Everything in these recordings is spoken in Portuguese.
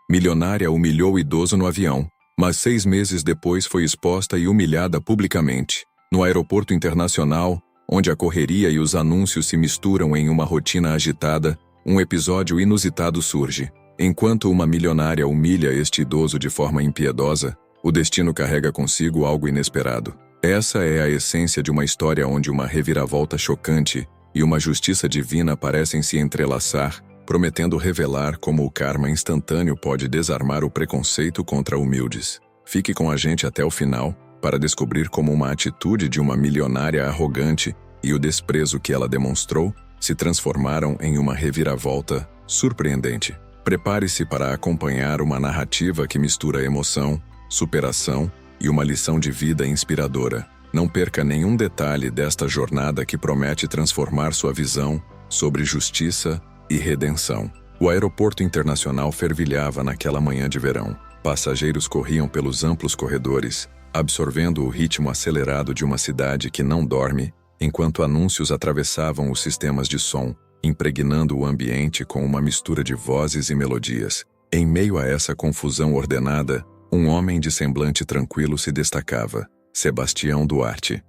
Milionária humilhou o idoso no avião, mas 6 meses depois foi exposta e humilhada publicamente. No aeroporto internacional, onde a correria e os anúncios se misturam em uma rotina agitada, um episódio inusitado surge. Enquanto uma milionária humilha este idoso de forma impiedosa, o destino carrega consigo algo inesperado. Essa é a essência de uma história onde uma reviravolta chocante e uma justiça divina parecem se entrelaçar, prometendo revelar como o karma instantâneo pode desarmar o preconceito contra humildes. Fique com a gente até o final, para descobrir como uma atitude de uma milionária arrogante e o desprezo que ela demonstrou se transformaram em uma reviravolta surpreendente. Prepare-se para acompanhar uma narrativa que mistura emoção, superação e uma lição de vida inspiradora. Não perca nenhum detalhe desta jornada que promete transformar sua visão sobre justiça e redenção. O aeroporto internacional fervilhava naquela manhã de verão. Passageiros corriam pelos amplos corredores, absorvendo o ritmo acelerado de uma cidade que não dorme, enquanto anúncios atravessavam os sistemas de som, impregnando o ambiente com uma mistura de vozes e melodias. Em meio a essa confusão ordenada, um homem de semblante tranquilo se destacava: Sebastião Duarte.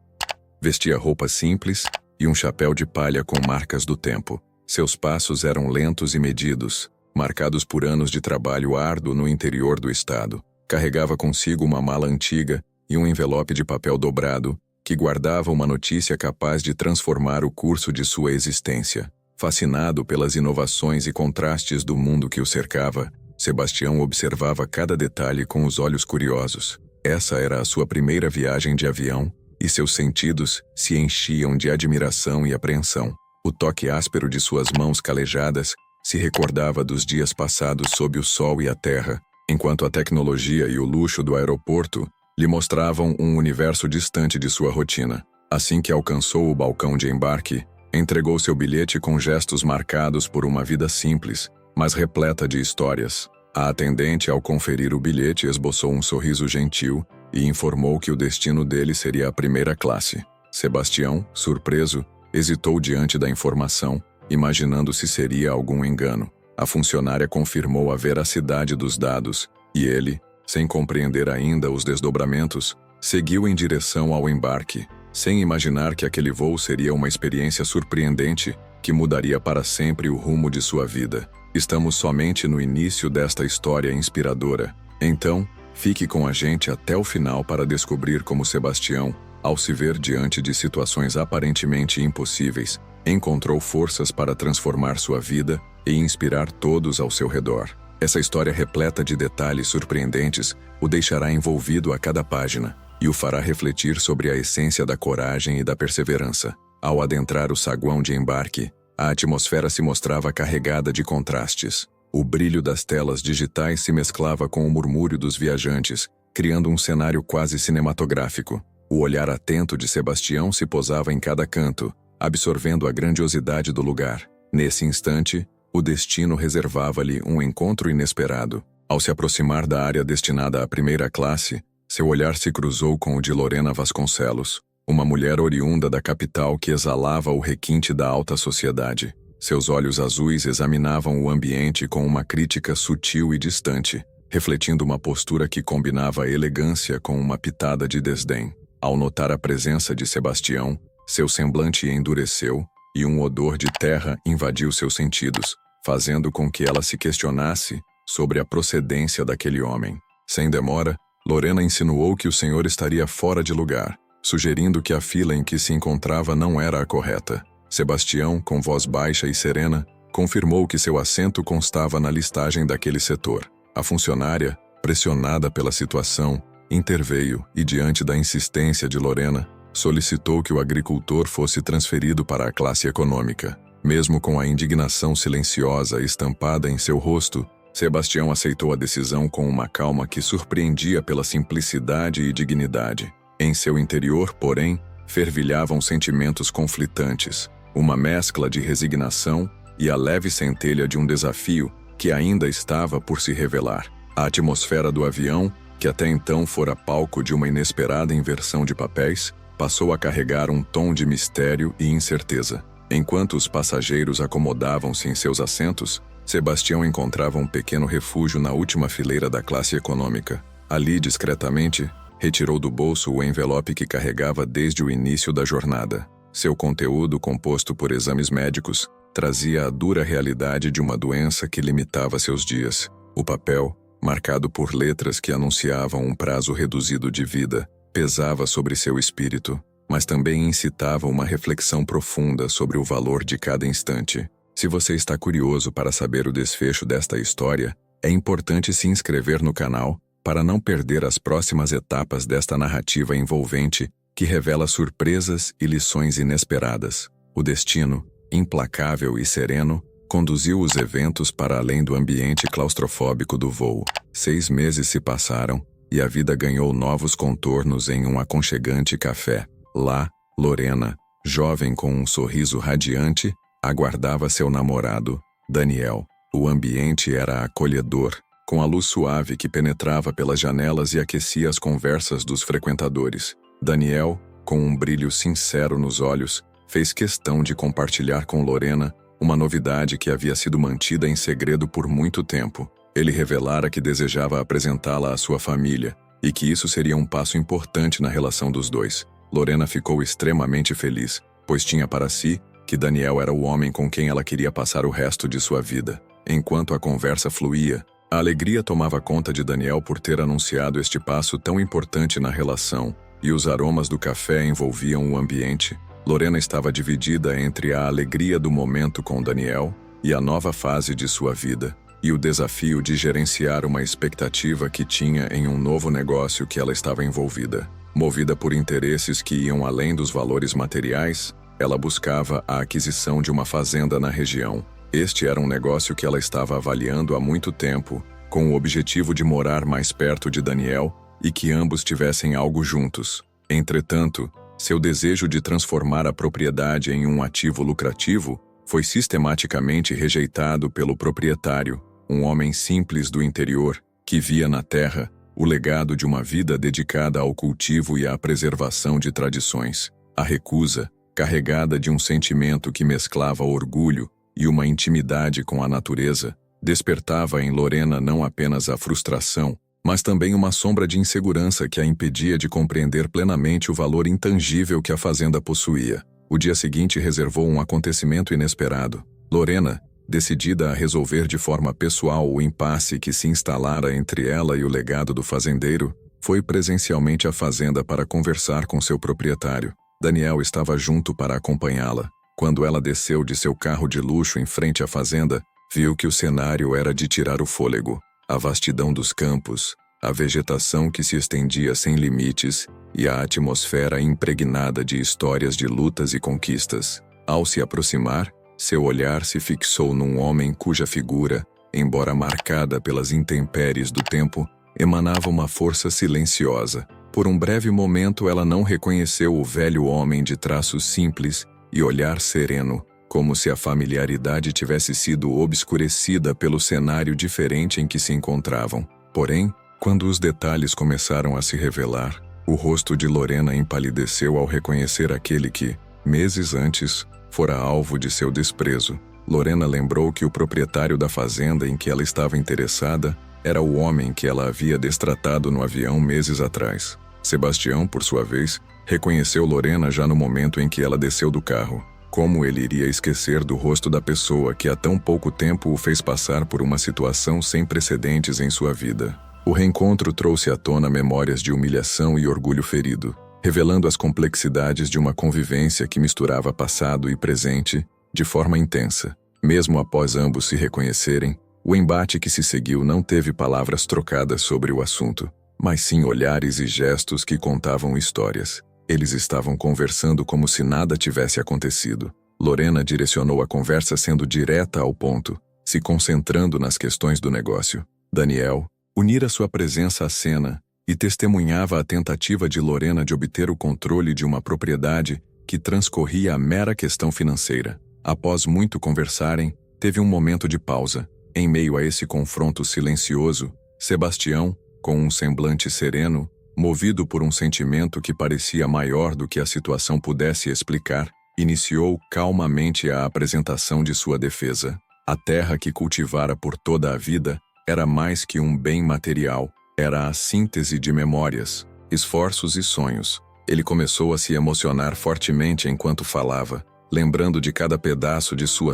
Vestia roupas simples e um chapéu de palha com marcas do tempo. Seus passos eram lentos e medidos, marcados por anos de trabalho árduo no interior do estado. Carregava consigo uma mala antiga e um envelope de papel dobrado, que guardava uma notícia capaz de transformar o curso de sua existência. Fascinado pelas inovações e contrastes do mundo que o cercava, Sebastião observava cada detalhe com os olhos curiosos. Essa era a sua primeira viagem de avião, e seus sentidos se enchiam de admiração e apreensão. O toque áspero de suas mãos calejadas se recordava dos dias passados sob o sol e a terra, enquanto a tecnologia e o luxo do aeroporto lhe mostravam um universo distante de sua rotina. Assim que alcançou o balcão de embarque, entregou seu bilhete com gestos marcados por uma vida simples, mas repleta de histórias. A atendente, ao conferir o bilhete, esboçou um sorriso gentil e informou que o destino dele seria a primeira classe. Sebastião, surpreso, hesitou diante da informação, imaginando se seria algum engano. A funcionária confirmou a veracidade dos dados, e ele, sem compreender ainda os desdobramentos, seguiu em direção ao embarque, sem imaginar que aquele voo seria uma experiência surpreendente que mudaria para sempre o rumo de sua vida. Estamos somente no início desta história inspiradora. Então, fique com a gente até o final para descobrir como Sebastião, ao se ver diante de situações aparentemente impossíveis, encontrou forças para transformar sua vida e inspirar todos ao seu redor. Essa história repleta de detalhes surpreendentes o deixará envolvido a cada página e o fará refletir sobre a essência da coragem e da perseverança. Ao adentrar o saguão de embarque, a atmosfera se mostrava carregada de contrastes. O brilho das telas digitais se mesclava com o murmúrio dos viajantes, criando um cenário quase cinematográfico. O olhar atento de Sebastião se posava em cada canto, absorvendo a grandiosidade do lugar. Nesse instante, o destino reservava-lhe um encontro inesperado. Ao se aproximar da área destinada à primeira classe, seu olhar se cruzou com o de Lorena Vasconcelos, uma mulher oriunda da capital que exalava o requinte da alta sociedade. Seus olhos azuis examinavam o ambiente com uma crítica sutil e distante, refletindo uma postura que combinava elegância com uma pitada de desdém. Ao notar a presença de Sebastião, seu semblante endureceu e um odor de terra invadiu seus sentidos, fazendo com que ela se questionasse sobre a procedência daquele homem. Sem demora, Lorena insinuou que o senhor estaria fora de lugar, sugerindo que a fila em que se encontrava não era a correta. Sebastião, com voz baixa e serena, confirmou que seu assento constava na listagem daquele setor. A funcionária, pressionada pela situação, interveio e, diante da insistência de Lorena, solicitou que o agricultor fosse transferido para a classe econômica. Mesmo com a indignação silenciosa estampada em seu rosto, Sebastião aceitou a decisão com uma calma que surpreendia pela simplicidade e dignidade. Em seu interior, porém, fervilhavam sentimentos conflitantes, uma mescla de resignação e a leve centelha de um desafio que ainda estava por se revelar. A atmosfera do avião, que até então fora palco de uma inesperada inversão de papéis, passou a carregar um tom de mistério e incerteza. Enquanto os passageiros acomodavam-se em seus assentos, Sebastião encontrava um pequeno refúgio na última fileira da classe econômica. Ali, discretamente, retirou do bolso o envelope que carregava desde o início da jornada. Seu conteúdo, composto por exames médicos, trazia a dura realidade de uma doença que limitava seus dias. O papel, marcado por letras que anunciavam um prazo reduzido de vida, pesava sobre seu espírito, mas também incitava uma reflexão profunda sobre o valor de cada instante. Se você está curioso para saber o desfecho desta história, é importante se inscrever no canal para não perder as próximas etapas desta narrativa envolvente que revela surpresas e lições inesperadas. O destino, implacável e sereno, conduziu os eventos para além do ambiente claustrofóbico do voo. 6 meses se passaram e a vida ganhou novos contornos em um aconchegante café. Lá, Lorena, jovem com um sorriso radiante, aguardava seu namorado, Daniel. O ambiente era acolhedor, com a luz suave que penetrava pelas janelas e aquecia as conversas dos frequentadores. Daniel, com um brilho sincero nos olhos, fez questão de compartilhar com Lorena uma novidade que havia sido mantida em segredo por muito tempo. Ele revelara que desejava apresentá-la à sua família e que isso seria um passo importante na relação dos dois. Lorena ficou extremamente feliz, pois tinha para si que Daniel era o homem com quem ela queria passar o resto de sua vida. Enquanto a conversa fluía, a alegria tomava conta de Daniel por ter anunciado este passo tão importante na relação, e os aromas do café envolviam o ambiente. Lorena estava dividida entre a alegria do momento com Daniel e a nova fase de sua vida, e o desafio de gerenciar uma expectativa que tinha em um novo negócio que ela estava envolvida. Movida por interesses que iam além dos valores materiais, ela buscava a aquisição de uma fazenda na região. Este era um negócio que ela estava avaliando há muito tempo, com o objetivo de morar mais perto de Daniel e que ambos tivessem algo juntos. Entretanto, seu desejo de transformar a propriedade em um ativo lucrativo foi sistematicamente rejeitado pelo proprietário, um homem simples do interior, que via na terra o legado de uma vida dedicada ao cultivo e à preservação de tradições. A recusa, carregada de um sentimento que mesclava orgulho e uma intimidade com a natureza, despertava em Lorena não apenas a frustração, mas também uma sombra de insegurança que a impedia de compreender plenamente o valor intangível que a fazenda possuía. O dia seguinte reservou um acontecimento inesperado. Lorena, decidida a resolver de forma pessoal o impasse que se instalara entre ela e o legado do fazendeiro, foi presencialmente à fazenda para conversar com seu proprietário. Daniel estava junto para acompanhá-la. Quando ela desceu de seu carro de luxo em frente à fazenda, viu que o cenário era de tirar o fôlego. A vastidão dos campos, a vegetação que se estendia sem limites e a atmosfera impregnada de histórias de lutas e conquistas. Ao se aproximar, seu olhar se fixou num homem cuja figura, embora marcada pelas intempéries do tempo, emanava uma força silenciosa. Por um breve momento ela não reconheceu o velho homem de traços simples e olhar sereno, como se a familiaridade tivesse sido obscurecida pelo cenário diferente em que se encontravam. Porém, quando os detalhes começaram a se revelar, o rosto de Lorena empalideceu ao reconhecer aquele que, meses antes, fora alvo de seu desprezo. Lorena lembrou que o proprietário da fazenda em que ela estava interessada era o homem que ela havia destratado no avião meses atrás. Sebastião, por sua vez, reconheceu Lorena já no momento em que ela desceu do carro. Como ele iria esquecer do rosto da pessoa que há tão pouco tempo o fez passar por uma situação sem precedentes em sua vida? O reencontro trouxe à tona memórias de humilhação e orgulho ferido, revelando as complexidades de uma convivência que misturava passado e presente de forma intensa. Mesmo após ambos se reconhecerem, o embate que se seguiu não teve palavras trocadas sobre o assunto, mas sim olhares e gestos que contavam histórias. Eles estavam conversando como se nada tivesse acontecido. Lorena direcionou a conversa sendo direta ao ponto, se concentrando nas questões do negócio. Daniel unira sua presença à cena e testemunhava a tentativa de Lorena de obter o controle de uma propriedade que transcorria a mera questão financeira. Após muito conversarem, teve um momento de pausa. Em meio a esse confronto silencioso, Sebastião, com um semblante sereno, movido por um sentimento que parecia maior do que a situação pudesse explicar, iniciou calmamente a apresentação de sua defesa. A terra que cultivara por toda a vida era mais que um bem material, era a síntese de memórias, esforços e sonhos. Ele começou a se emocionar fortemente enquanto falava, lembrando de cada pedaço de sua,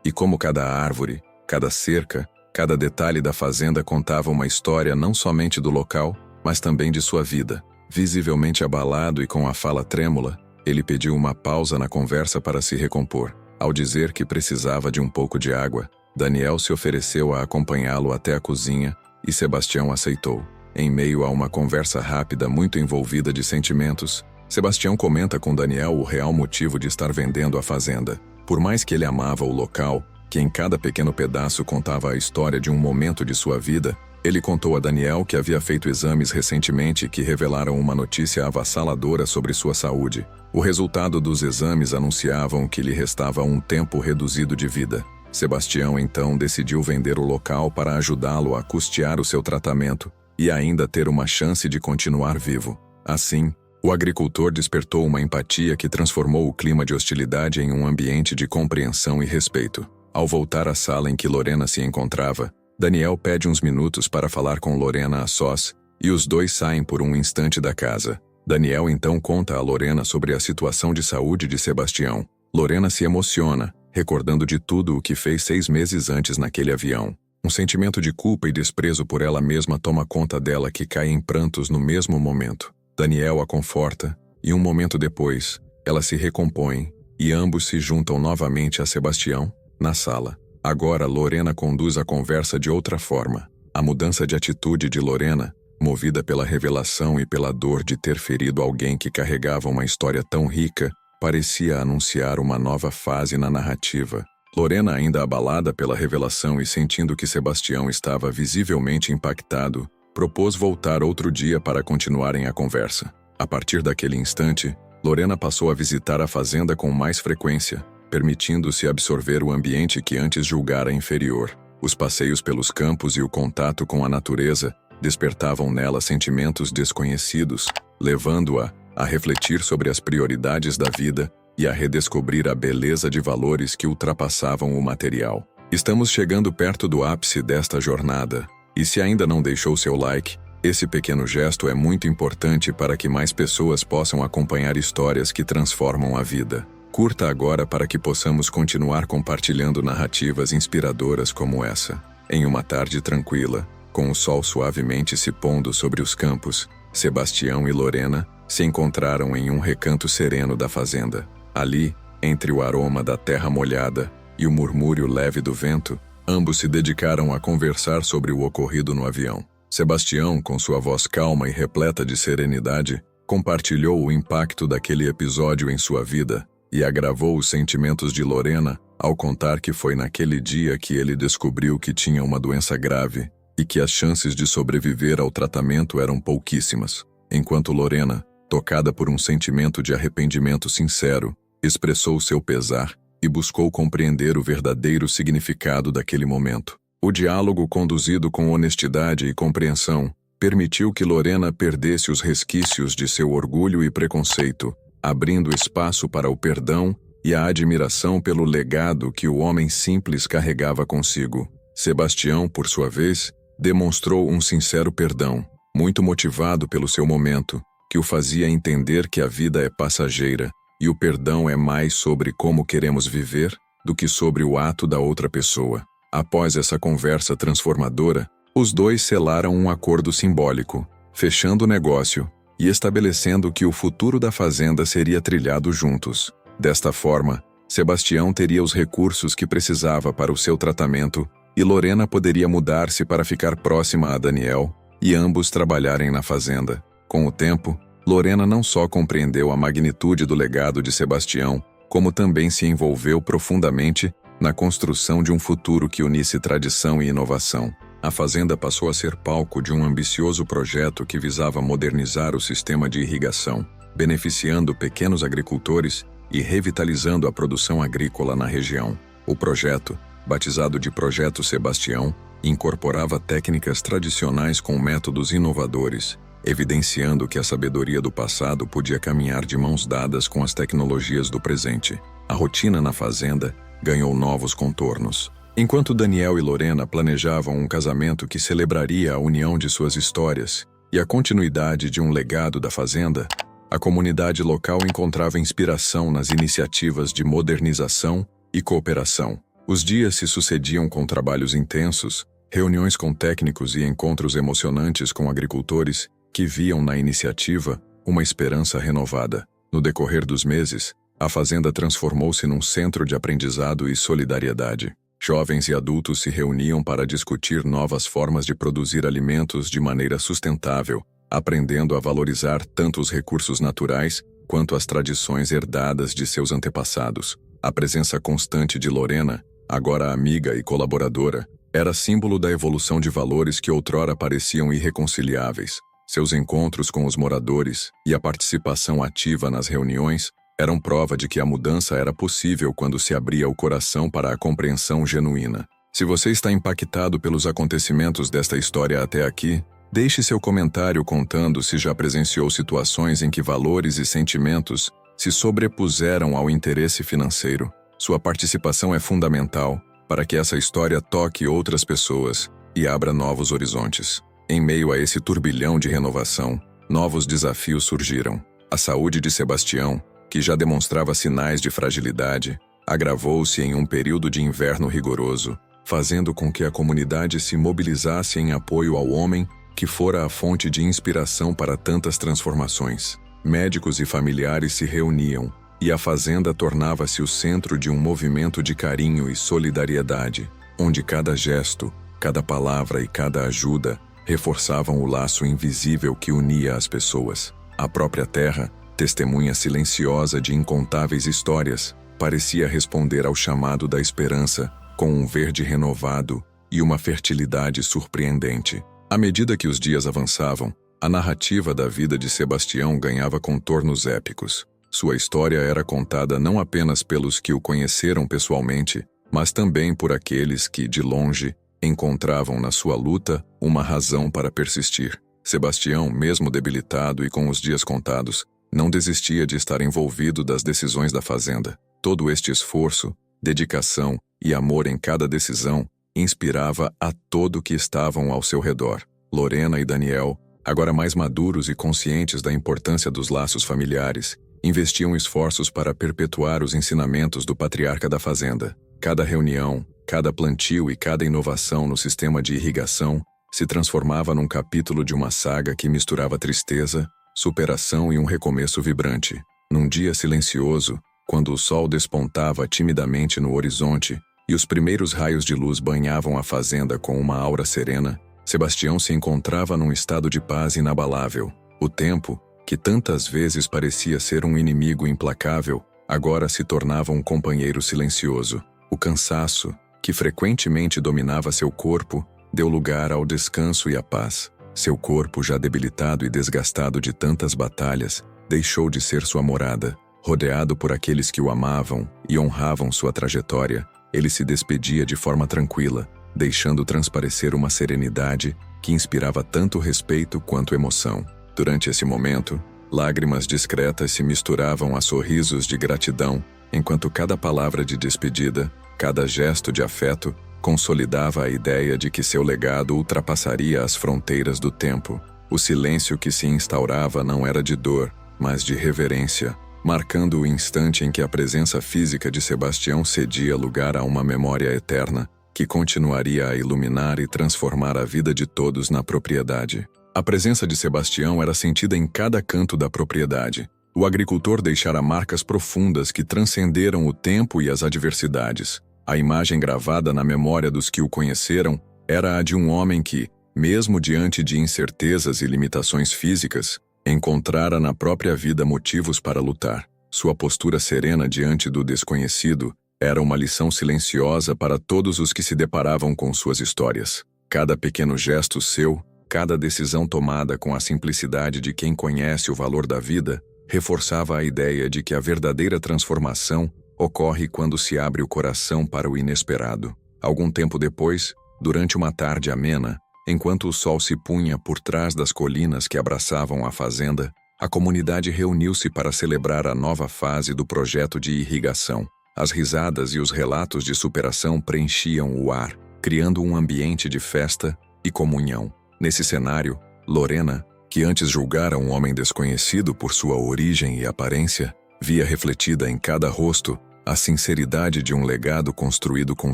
e como cada árvore, cada cerca, cada detalhe da fazenda contava uma história não somente do local, mas também de sua vida. Visivelmente abalado e com a fala trêmula, ele pediu uma pausa na conversa para se recompor. Ao dizer que precisava de um pouco de água, Daniel se ofereceu a acompanhá-lo até a cozinha e Sebastião aceitou. Em meio a uma conversa rápida muito envolvida de sentimentos, Sebastião comenta com Daniel o real motivo de estar vendendo a fazenda. Por mais que ele amava o local, que em cada pequeno pedaço contava a história de um momento de sua vida, ele contou a Daniel que havia feito exames recentemente que revelaram uma notícia avassaladora sobre sua saúde. O resultado dos exames anunciavam que lhe restava um tempo reduzido de vida. Sebastião então decidiu vender o local para ajudá-lo a custear o seu tratamento e ainda ter uma chance de continuar vivo. Assim, o agricultor despertou uma empatia que transformou o clima de hostilidade em um ambiente de compreensão e respeito. Ao voltar à sala em que Lorena se encontrava, Daniel pede uns minutos para falar com Lorena a sós, e os dois saem por um instante da casa. Daniel então conta a Lorena sobre a situação de saúde de Sebastião. Lorena se emociona, recordando de tudo o que fez 6 meses antes naquele avião. Um sentimento de culpa e desprezo por ela mesma toma conta dela que cai em prantos no mesmo momento. Daniel a conforta, e um momento depois, ela se recompõe, e ambos se juntam novamente a Sebastião, na sala. Agora Lorena conduz a conversa de outra forma. A mudança de atitude de Lorena, movida pela revelação e pela dor de ter ferido alguém que carregava uma história tão rica, parecia anunciar uma nova fase na narrativa. Lorena, ainda abalada pela revelação e sentindo que Sebastião estava visivelmente impactado, propôs voltar outro dia para continuarem a conversa. A partir daquele instante, Lorena passou a visitar a fazenda com mais frequência, permitindo-se absorver o ambiente que antes julgara inferior. Os passeios pelos campos e o contato com a natureza despertavam nela sentimentos desconhecidos, levando-a a refletir sobre as prioridades da vida e a redescobrir a beleza de valores que ultrapassavam o material. Estamos chegando perto do ápice desta jornada, e se ainda não deixou seu like, esse pequeno gesto é muito importante para que mais pessoas possam acompanhar histórias que transformam a vida. Curta agora para que possamos continuar compartilhando narrativas inspiradoras como essa. Em uma tarde tranquila, com o sol suavemente se pondo sobre os campos, Sebastião e Lorena se encontraram em um recanto sereno da fazenda. Ali, entre o aroma da terra molhada e o murmúrio leve do vento, ambos se dedicaram a conversar sobre o ocorrido no avião. Sebastião, com sua voz calma e repleta de serenidade, compartilhou o impacto daquele episódio em sua vida e agravou os sentimentos de Lorena ao contar que foi naquele dia que ele descobriu que tinha uma doença grave e que as chances de sobreviver ao tratamento eram pouquíssimas, enquanto Lorena, tocada por um sentimento de arrependimento sincero, expressou seu pesar e buscou compreender o verdadeiro significado daquele momento. O diálogo, conduzido com honestidade e compreensão, permitiu que Lorena perdesse os resquícios de seu orgulho e preconceito, abrindo espaço para o perdão e a admiração pelo legado que o homem simples carregava consigo. Sebastião, por sua vez, demonstrou um sincero perdão, muito motivado pelo seu momento, que o fazia entender que a vida é passageira e o perdão é mais sobre como queremos viver do que sobre o ato da outra pessoa. Após essa conversa transformadora, os dois selaram um acordo simbólico, fechando o negócio e estabelecendo que o futuro da fazenda seria trilhado juntos. Desta forma, Sebastião teria os recursos que precisava para o seu tratamento e Lorena poderia mudar-se para ficar próxima a Daniel e ambos trabalharem na fazenda. Com o tempo, Lorena não só compreendeu a magnitude do legado de Sebastião, como também se envolveu profundamente na construção de um futuro que unisse tradição e inovação. A fazenda passou a ser palco de um ambicioso projeto que visava modernizar o sistema de irrigação, beneficiando pequenos agricultores e revitalizando a produção agrícola na região. O projeto, batizado de Projeto Sebastião, incorporava técnicas tradicionais com métodos inovadores, evidenciando que a sabedoria do passado podia caminhar de mãos dadas com as tecnologias do presente. A rotina na fazenda ganhou novos contornos. Enquanto Daniel e Lorena planejavam um casamento que celebraria a união de suas histórias e a continuidade de um legado da fazenda, a comunidade local encontrava inspiração nas iniciativas de modernização e cooperação. Os dias se sucediam com trabalhos intensos, reuniões com técnicos e encontros emocionantes com agricultores que viam na iniciativa uma esperança renovada. No decorrer dos meses, a fazenda transformou-se num centro de aprendizado e solidariedade. Jovens e adultos se reuniam para discutir novas formas de produzir alimentos de maneira sustentável, aprendendo a valorizar tanto os recursos naturais quanto as tradições herdadas de seus antepassados. A presença constante de Lorena, agora amiga e colaboradora, era símbolo da evolução de valores que outrora pareciam irreconciliáveis. Seus encontros com os moradores e a participação ativa nas reuniões eram prova de que a mudança era possível quando se abria o coração para a compreensão genuína. Se você está impactado pelos acontecimentos desta história até aqui, deixe seu comentário contando se já presenciou situações em que valores e sentimentos se sobrepuseram ao interesse financeiro. Sua participação é fundamental para que essa história toque outras pessoas e abra novos horizontes. Em meio a esse turbilhão de renovação, novos desafios surgiram. A saúde de Sebastião, que já demonstrava sinais de fragilidade, agravou-se em um período de inverno rigoroso, fazendo com que a comunidade se mobilizasse em apoio ao homem que fora a fonte de inspiração para tantas transformações. Médicos e familiares se reuniam, e a fazenda tornava-se o centro de um movimento de carinho e solidariedade, onde cada gesto, cada palavra e cada ajuda reforçavam o laço invisível que unia as pessoas. A própria terra, testemunha silenciosa de incontáveis histórias, parecia responder ao chamado da esperança com um verde renovado e uma fertilidade surpreendente. À medida que os dias avançavam, a narrativa da vida de Sebastião ganhava contornos épicos. Sua história era contada não apenas pelos que o conheceram pessoalmente, mas também por aqueles que, de longe, encontravam na sua luta uma razão para persistir. Sebastião, mesmo debilitado e com os dias contados, não desistia de estar envolvido das decisões da fazenda. Todo este esforço, dedicação e amor em cada decisão inspirava a todo que estavam ao seu redor. Lorena e Daniel, agora mais maduros e conscientes da importância dos laços familiares, investiam esforços para perpetuar os ensinamentos do patriarca da fazenda. Cada reunião, cada plantio e cada inovação no sistema de irrigação se transformava num capítulo de uma saga que misturava tristeza, superação e um recomeço vibrante. Num dia silencioso, quando o sol despontava timidamente no horizonte e os primeiros raios de luz banhavam a fazenda com uma aura serena, Sebastião se encontrava num estado de paz inabalável. O tempo, que tantas vezes parecia ser um inimigo implacável, agora se tornava um companheiro silencioso. O cansaço, que frequentemente dominava seu corpo, deu lugar ao descanso e à paz. Seu corpo, já debilitado e desgastado de tantas batalhas, deixou de ser sua morada. Rodeado por aqueles que o amavam e honravam sua trajetória, ele se despedia de forma tranquila, deixando transparecer uma serenidade que inspirava tanto respeito quanto emoção. Durante esse momento, lágrimas discretas se misturavam a sorrisos de gratidão, enquanto cada palavra de despedida, cada gesto de afeto, consolidava a ideia de que seu legado ultrapassaria as fronteiras do tempo. O silêncio que se instaurava não era de dor, mas de reverência, marcando o instante em que a presença física de Sebastião cedia lugar a uma memória eterna, que continuaria a iluminar e transformar a vida de todos na propriedade. A presença de Sebastião era sentida em cada canto da propriedade. O agricultor deixara marcas profundas que transcenderam o tempo e as adversidades. A imagem gravada na memória dos que o conheceram era a de um homem que, mesmo diante de incertezas e limitações físicas, encontrara na própria vida motivos para lutar. Sua postura serena diante do desconhecido era uma lição silenciosa para todos os que se deparavam com suas histórias. Cada pequeno gesto seu, cada decisão tomada com a simplicidade de quem conhece o valor da vida, reforçava a ideia de que a verdadeira transformação ocorre quando se abre o coração para o inesperado. Algum tempo depois, durante uma tarde amena, enquanto o sol se punha por trás das colinas que abraçavam a fazenda, a comunidade reuniu-se para celebrar a nova fase do projeto de irrigação. As risadas e os relatos de superação preenchiam o ar, criando um ambiente de festa e comunhão. Nesse cenário, Lorena, que antes julgara um homem desconhecido por sua origem e aparência, via refletida em cada rosto a sinceridade de um legado construído com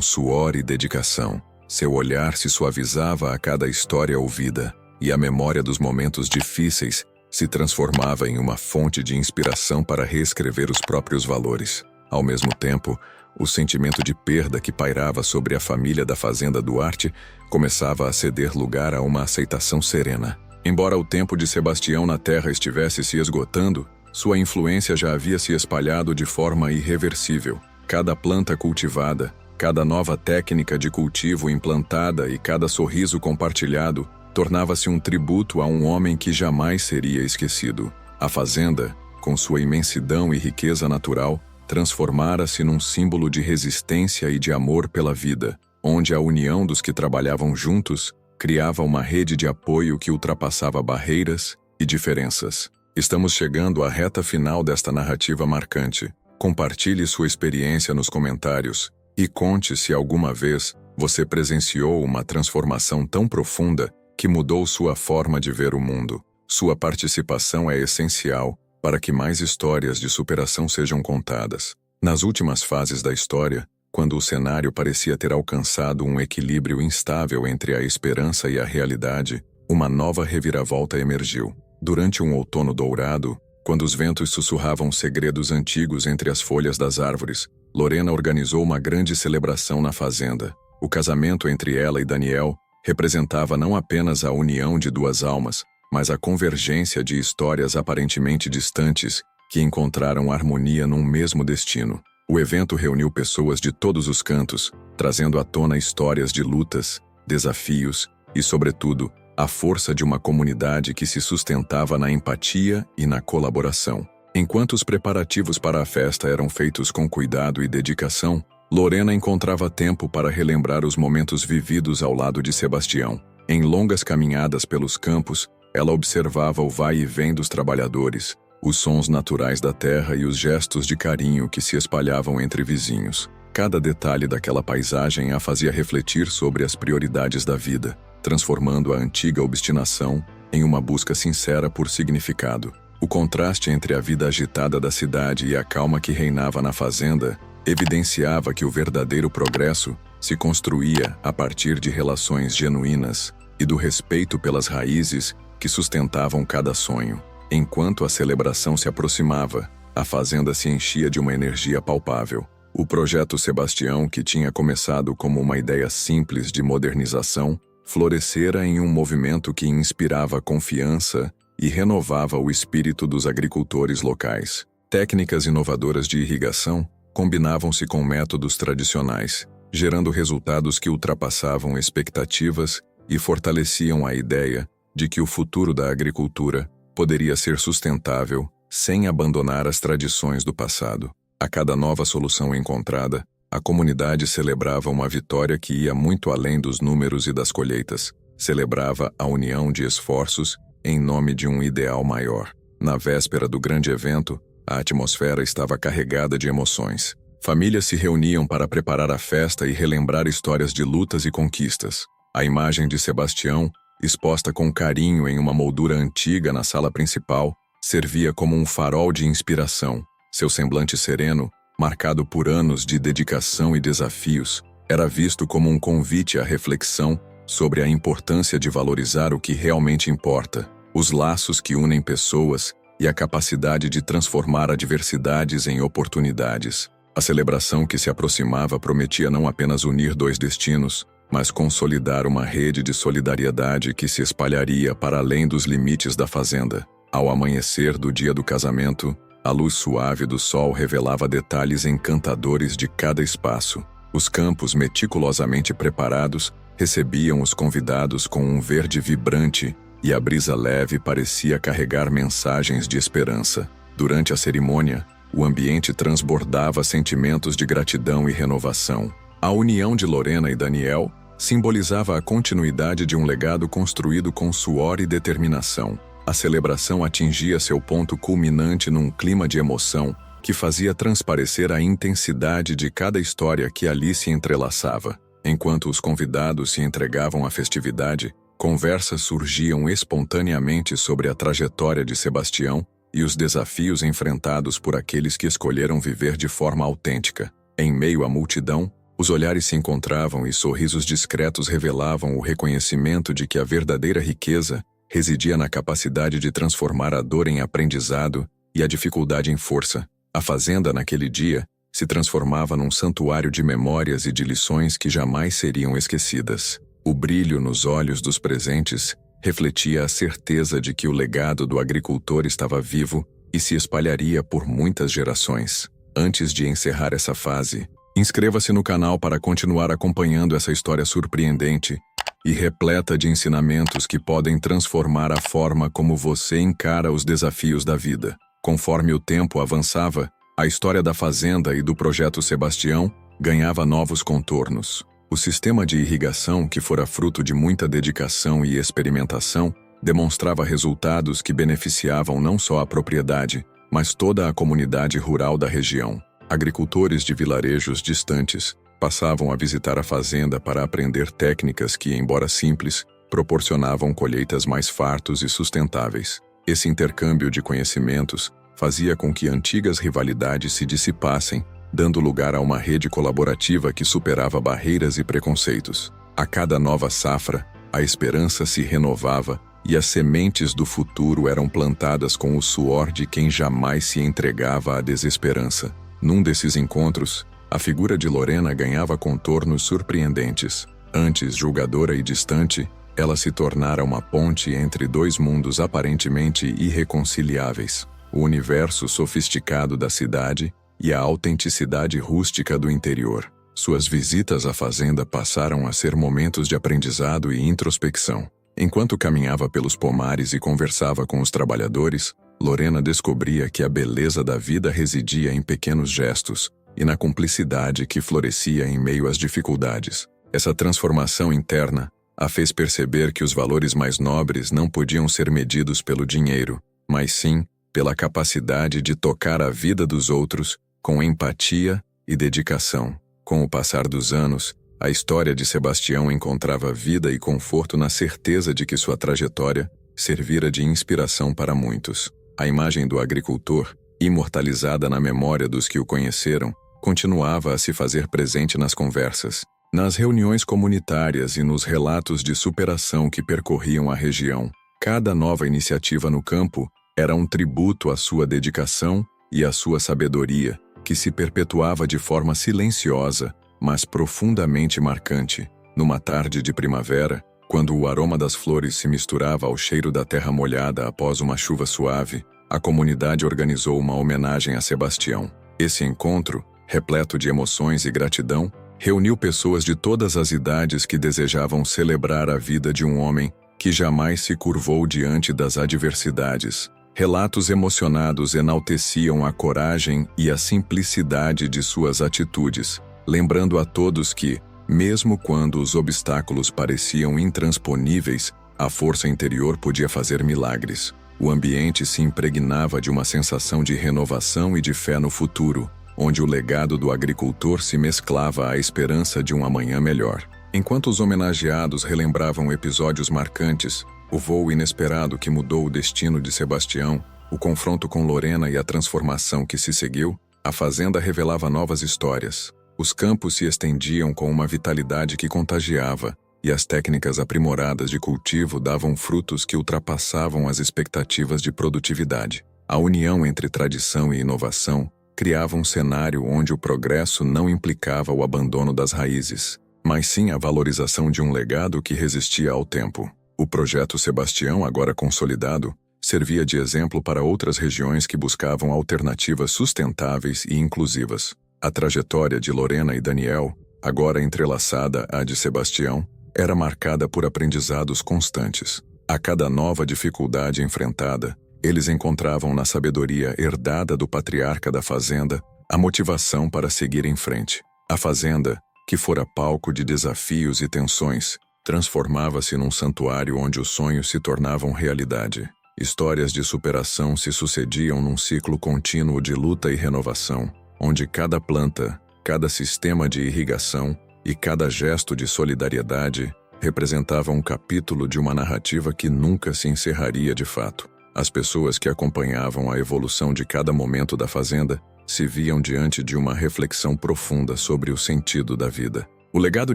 suor e dedicação. Seu olhar se suavizava a cada história ouvida, e a memória dos momentos difíceis se transformava em uma fonte de inspiração para reescrever os próprios valores. Ao mesmo tempo, o sentimento de perda que pairava sobre a família da fazenda Duarte começava a ceder lugar a uma aceitação serena. Embora o tempo de Sebastião na terra estivesse se esgotando, sua influência já havia se espalhado de forma irreversível. Cada planta cultivada, cada nova técnica de cultivo implantada e cada sorriso compartilhado tornava-se um tributo a um homem que jamais seria esquecido. A fazenda, com sua imensidão e riqueza natural, transformara-se num símbolo de resistência e de amor pela vida, onde a união dos que trabalhavam juntos criava uma rede de apoio que ultrapassava barreiras e diferenças. Estamos chegando à reta final desta narrativa marcante. Compartilhe sua experiência nos comentários e conte se alguma vez você presenciou uma transformação tão profunda que mudou sua forma de ver o mundo. Sua participação é essencial para que mais histórias de superação sejam contadas. Nas últimas fases da história, quando o cenário parecia ter alcançado um equilíbrio instável entre a esperança e a realidade, uma nova reviravolta emergiu. Durante um outono dourado, quando os ventos sussurravam segredos antigos entre as folhas das árvores, Lorena organizou uma grande celebração na fazenda. O casamento entre ela e Daniel representava não apenas a união de duas almas, mas a convergência de histórias aparentemente distantes que encontraram harmonia num mesmo destino. O evento reuniu pessoas de todos os cantos, trazendo à tona histórias de lutas, desafios e, sobretudo, a força de uma comunidade que se sustentava na empatia e na colaboração. Enquanto os preparativos para a festa eram feitos com cuidado e dedicação, Lorena encontrava tempo para relembrar os momentos vividos ao lado de Sebastião. Em longas caminhadas pelos campos, ela observava o vai e vem dos trabalhadores, os sons naturais da terra e os gestos de carinho que se espalhavam entre vizinhos. Cada detalhe daquela paisagem a fazia refletir sobre as prioridades da vida, transformando a antiga obstinação em uma busca sincera por significado. O contraste entre a vida agitada da cidade e a calma que reinava na fazenda evidenciava que o verdadeiro progresso se construía a partir de relações genuínas e do respeito pelas raízes que sustentavam cada sonho. Enquanto a celebração se aproximava, a fazenda se enchia de uma energia palpável. O projeto Sebastião, que tinha começado como uma ideia simples de modernização, florescera em um movimento que inspirava confiança e renovava o espírito dos agricultores locais. Técnicas inovadoras de irrigação combinavam-se com métodos tradicionais, gerando resultados que ultrapassavam expectativas e fortaleciam a ideia de que o futuro da agricultura poderia ser sustentável sem abandonar as tradições do passado. A cada nova solução encontrada, a comunidade celebrava uma vitória que ia muito além dos números e das colheitas. Celebrava a união de esforços em nome de um ideal maior. Na véspera do grande evento, a atmosfera estava carregada de emoções. Famílias se reuniam para preparar a festa e relembrar histórias de lutas e conquistas. A imagem de Sebastião, exposta com carinho em uma moldura antiga na sala principal, servia como um farol de inspiração. Seu semblante sereno, marcado por anos de dedicação e desafios, era visto como um convite à reflexão sobre a importância de valorizar o que realmente importa, os laços que unem pessoas e a capacidade de transformar adversidades em oportunidades. A celebração que se aproximava prometia não apenas unir dois destinos, mas consolidar uma rede de solidariedade que se espalharia para além dos limites da fazenda. Ao amanhecer do dia do casamento, a luz suave do sol revelava detalhes encantadores de cada espaço. Os campos meticulosamente preparados recebiam os convidados com um verde vibrante e a brisa leve parecia carregar mensagens de esperança. Durante a cerimônia, o ambiente transbordava sentimentos de gratidão e renovação. A união de Lorena e Daniel simbolizava a continuidade de um legado construído com suor e determinação. A celebração atingia seu ponto culminante num clima de emoção, que fazia transparecer a intensidade de cada história que ali se entrelaçava. Enquanto os convidados se entregavam à festividade, conversas surgiam espontaneamente sobre a trajetória de Sebastião e os desafios enfrentados por aqueles que escolheram viver de forma autêntica. Em meio à multidão, os olhares se encontravam e sorrisos discretos revelavam o reconhecimento de que a verdadeira riqueza residia na capacidade de transformar a dor em aprendizado e a dificuldade em força. A fazenda, naquele dia, se transformava num santuário de memórias e de lições que jamais seriam esquecidas. O brilho nos olhos dos presentes refletia a certeza de que o legado do agricultor estava vivo e se espalharia por muitas gerações. Antes de encerrar essa fase, inscreva-se no canal para continuar acompanhando essa história surpreendente e repleta de ensinamentos que podem transformar a forma como você encara os desafios da vida. Conforme o tempo avançava, a história da fazenda e do projeto Sebastião ganhava novos contornos. O sistema de irrigação, que fora fruto de muita dedicação e experimentação, demonstrava resultados que beneficiavam não só a propriedade, mas toda a comunidade rural da região. Agricultores de vilarejos distantes passavam a visitar a fazenda para aprender técnicas que, embora simples, proporcionavam colheitas mais fartos e sustentáveis. Esse intercâmbio de conhecimentos fazia com que antigas rivalidades se dissipassem, dando lugar a uma rede colaborativa que superava barreiras e preconceitos. A cada nova safra, a esperança se renovava e as sementes do futuro eram plantadas com o suor de quem jamais se entregava à desesperança. Num desses encontros, a figura de Lorena ganhava contornos surpreendentes. Antes julgadora e distante, ela se tornara uma ponte entre dois mundos aparentemente irreconciliáveis: o universo sofisticado da cidade e a autenticidade rústica do interior. Suas visitas à fazenda passaram a ser momentos de aprendizado e introspecção. Enquanto caminhava pelos pomares e conversava com os trabalhadores, Lorena descobria que a beleza da vida residia em pequenos gestos e na cumplicidade que florescia em meio às dificuldades. Essa transformação interna a fez perceber que os valores mais nobres não podiam ser medidos pelo dinheiro, mas sim pela capacidade de tocar a vida dos outros com empatia e dedicação. Com o passar dos anos, a história de Sebastião encontrava vida e conforto na certeza de que sua trajetória servira de inspiração para muitos. A imagem do agricultor, imortalizada na memória dos que o conheceram, continuava a se fazer presente nas conversas, nas reuniões comunitárias e nos relatos de superação que percorriam a região. Cada nova iniciativa no campo era um tributo à sua dedicação e à sua sabedoria, que se perpetuava de forma silenciosa, mas profundamente marcante. Numa tarde de primavera, quando o aroma das flores se misturava ao cheiro da terra molhada após uma chuva suave, a comunidade organizou uma homenagem a Sebastião. Esse encontro, repleto de emoções e gratidão, reuniu pessoas de todas as idades que desejavam celebrar a vida de um homem que jamais se curvou diante das adversidades. Relatos emocionados enalteciam a coragem e a simplicidade de suas atitudes, lembrando a todos que, mesmo quando os obstáculos pareciam intransponíveis, a força interior podia fazer milagres. O ambiente se impregnava de uma sensação de renovação e de fé no futuro, onde o legado do agricultor se mesclava à esperança de um amanhã melhor. Enquanto os homenageados relembravam episódios marcantes, o voo inesperado que mudou o destino de Sebastião, o confronto com Lorena e a transformação que se seguiu, a fazenda revelava novas histórias. Os campos se estendiam com uma vitalidade que contagiava, e as técnicas aprimoradas de cultivo davam frutos que ultrapassavam as expectativas de produtividade. A união entre tradição e inovação criava um cenário onde o progresso não implicava o abandono das raízes, mas sim a valorização de um legado que resistia ao tempo. O projeto Sebastião, agora consolidado, servia de exemplo para outras regiões que buscavam alternativas sustentáveis e inclusivas. A trajetória de Lorena e Daniel, agora entrelaçada à de Sebastião, era marcada por aprendizados constantes. A cada nova dificuldade enfrentada, eles encontravam na sabedoria herdada do patriarca da fazenda a motivação para seguir em frente. A fazenda, que fora palco de desafios e tensões, transformava-se num santuário onde os sonhos se tornavam realidade. Histórias de superação se sucediam num ciclo contínuo de luta e renovação, onde cada planta, cada sistema de irrigação e cada gesto de solidariedade representava um capítulo de uma narrativa que nunca se encerraria de fato. As pessoas que acompanhavam a evolução de cada momento da fazenda se viam diante de uma reflexão profunda sobre o sentido da vida. O legado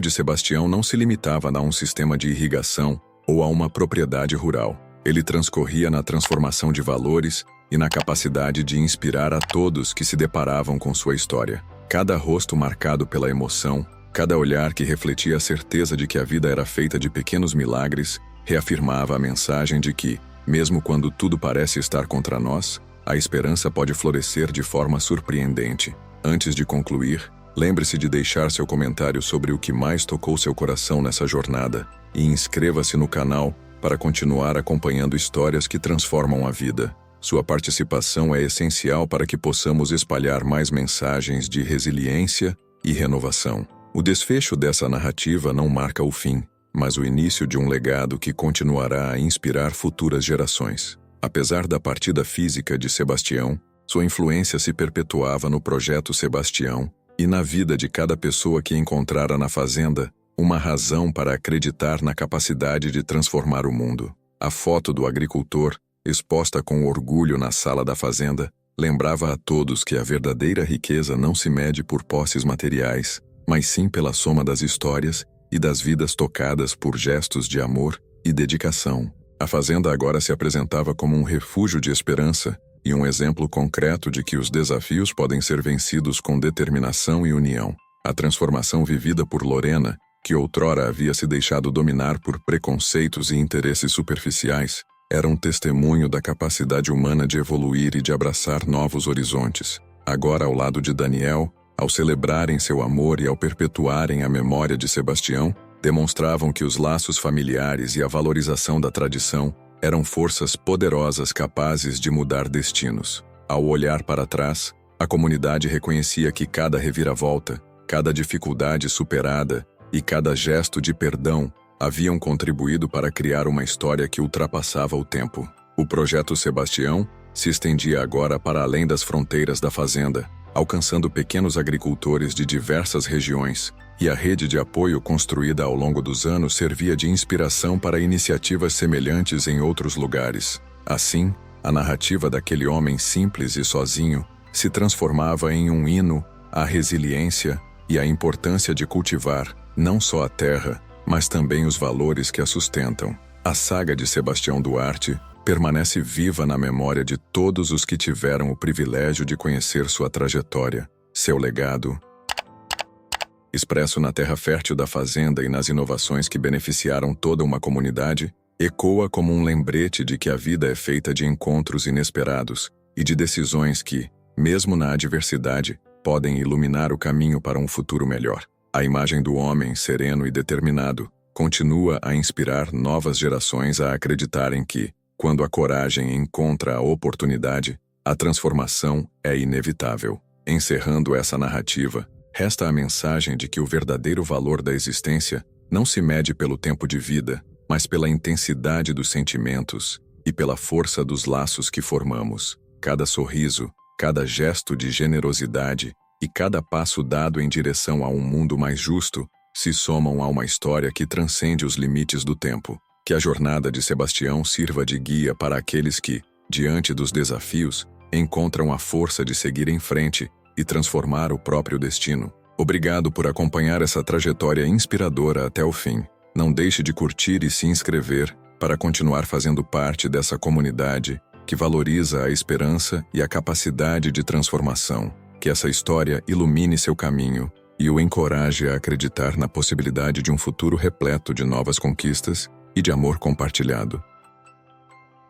de Sebastião não se limitava a um sistema de irrigação ou a uma propriedade rural. Ele transcorria na transformação de valores e na capacidade de inspirar a todos que se deparavam com sua história. Cada rosto marcado pela emoção, cada olhar que refletia a certeza de que a vida era feita de pequenos milagres, reafirmava a mensagem de que, mesmo quando tudo parece estar contra nós, a esperança pode florescer de forma surpreendente. Antes de concluir, lembre-se de deixar seu comentário sobre o que mais tocou seu coração nessa jornada e inscreva-se no canal para continuar acompanhando histórias que transformam a vida. Sua participação é essencial para que possamos espalhar mais mensagens de resiliência e renovação. O desfecho dessa narrativa não marca o fim, mas o início de um legado que continuará a inspirar futuras gerações. Apesar da partida física de Sebastião, sua influência se perpetuava no projeto Sebastião e na vida de cada pessoa que encontrara na fazenda uma razão para acreditar na capacidade de transformar o mundo. A foto do agricultor, exposta com orgulho na sala da fazenda, lembrava a todos que a verdadeira riqueza não se mede por posses materiais, mas sim pela soma das histórias e das vidas tocadas por gestos de amor e dedicação. A fazenda agora se apresentava como um refúgio de esperança e um exemplo concreto de que os desafios podem ser vencidos com determinação e união. A transformação vivida por Lorena, que outrora havia se deixado dominar por preconceitos e interesses superficiais, era um testemunho da capacidade humana de evoluir e de abraçar novos horizontes. Agora, ao lado de Daniel, ao celebrarem seu amor e ao perpetuarem a memória de Sebastião, demonstravam que os laços familiares e a valorização da tradição eram forças poderosas capazes de mudar destinos. Ao olhar para trás, a comunidade reconhecia que cada reviravolta, cada dificuldade superada e cada gesto de perdão haviam contribuído para criar uma história que ultrapassava o tempo. O projeto Sebastião se estendia agora para além das fronteiras da fazenda, alcançando pequenos agricultores de diversas regiões, e a rede de apoio construída ao longo dos anos servia de inspiração para iniciativas semelhantes em outros lugares. Assim, a narrativa daquele homem simples e sozinho se transformava em um hino à resiliência e à importância de cultivar não só a terra, mas também os valores que a sustentam. A saga de Sebastião Duarte permanece viva na memória de todos os que tiveram o privilégio de conhecer sua trajetória, seu legado, expresso na terra fértil da fazenda e nas inovações que beneficiaram toda uma comunidade, ecoa como um lembrete de que a vida é feita de encontros inesperados e de decisões que, mesmo na adversidade, podem iluminar o caminho para um futuro melhor. A imagem do homem sereno e determinado continua a inspirar novas gerações a acreditarem que, quando a coragem encontra a oportunidade, a transformação é inevitável. Encerrando essa narrativa, resta a mensagem de que o verdadeiro valor da existência não se mede pelo tempo de vida, mas pela intensidade dos sentimentos e pela força dos laços que formamos. Cada sorriso, cada gesto de generosidade e cada passo dado em direção a um mundo mais justo se somam a uma história que transcende os limites do tempo. Que a jornada de Sebastião sirva de guia para aqueles que, diante dos desafios, encontram a força de seguir em frente e transformar o próprio destino. Obrigado por acompanhar essa trajetória inspiradora até o fim. Não deixe de curtir e se inscrever para continuar fazendo parte dessa comunidade que valoriza a esperança e a capacidade de transformação. Que essa história ilumine seu caminho e o encoraje a acreditar na possibilidade de um futuro repleto de novas conquistas e de amor compartilhado.